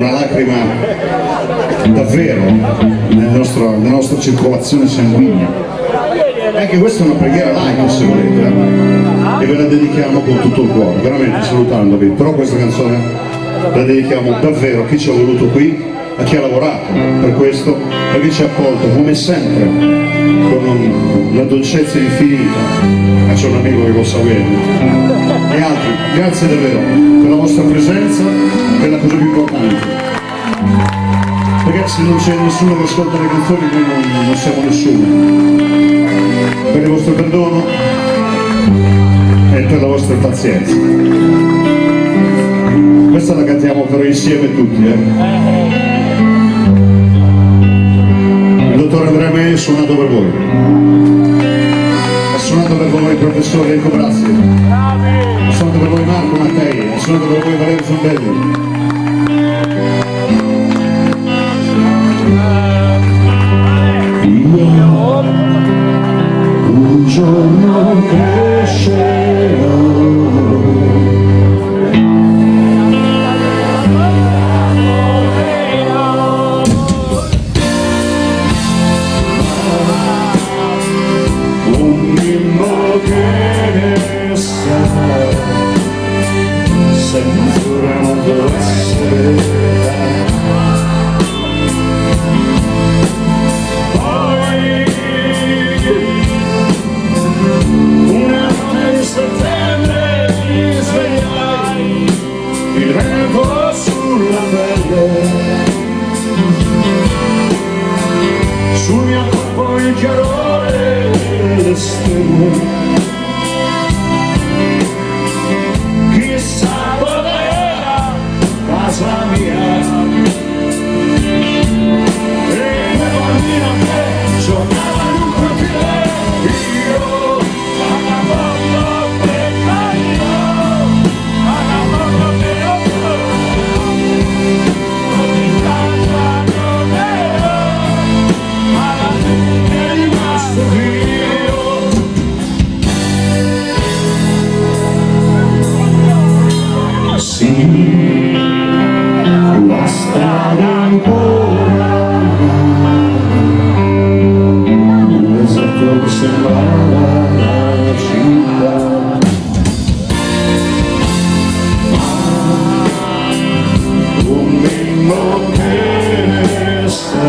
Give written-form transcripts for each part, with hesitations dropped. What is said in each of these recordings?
una lacrima davvero nella nostra circolazione sanguigna. Anche questa è una preghiera laica, se volete, e ve la dedichiamo con tutto il cuore, veramente salutandovi. Però questa canzone la dedichiamo davvero a chi ci ha voluto qui, a chi ha lavorato per questo, a chi ci ha accolto come sempre con una dolcezza infinita. C'è un amico che lo sa bene, e altri. Grazie davvero per la vostra presenza, che è la cosa più importante, perché se non c'è nessuno che ascolta le canzoni noi non siamo nessuno. Per il vostro perdono e per la vostra pazienza. Questa la cantiamo però insieme tutti, Il dottor Andrea May ha suonato per voi. Ha suonato per voi il professore Enrico Brassi. Ha suonato per voi Marco Mattei. Ha suonato per voi Valerio Zambelli. Un giorno crescerò, un bimbo che ne sa, senza non essere. Sul mio corpo il chiarore delle stelle, chissà dove era casa mia, e quel bambino che giocava in un cortile, io vagabondo per caio, vagabondo per otto, ogni casa non ero. Sì, la strada ancora, l'esatto che sembrava la città, un bimbo che ne sa,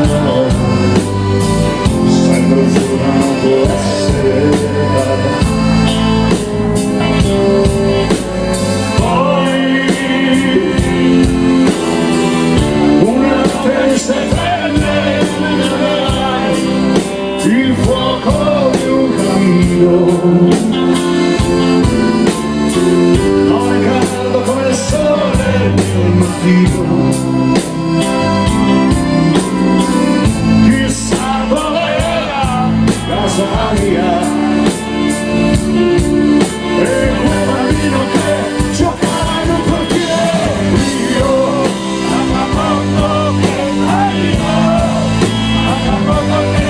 sempre ancora non può essere. Il fuoco di un cammino, non è caldo come il sole del mattino, chissà dove era casa mia, e quel bambino che giocava in un cortile, io vagabondo che caio, vagabondo che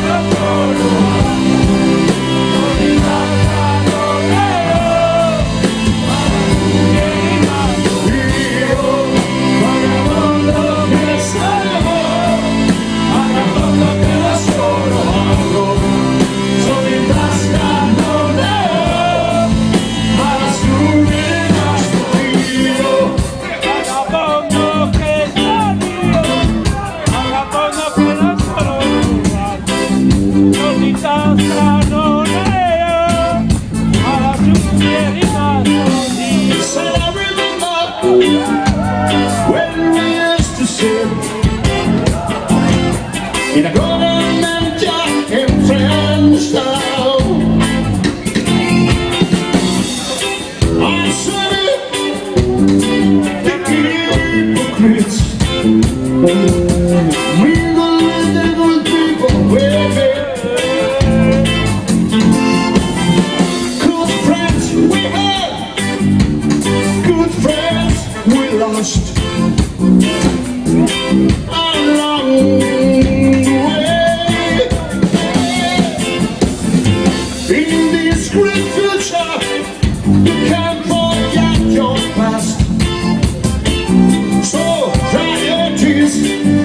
in a golden jack and friends down. I said it, the hypocrites, mingle with the good people, baby. Good friends we had, good friends we lost. Along in this great future, you can't forget your past. So dry your tears. Yes.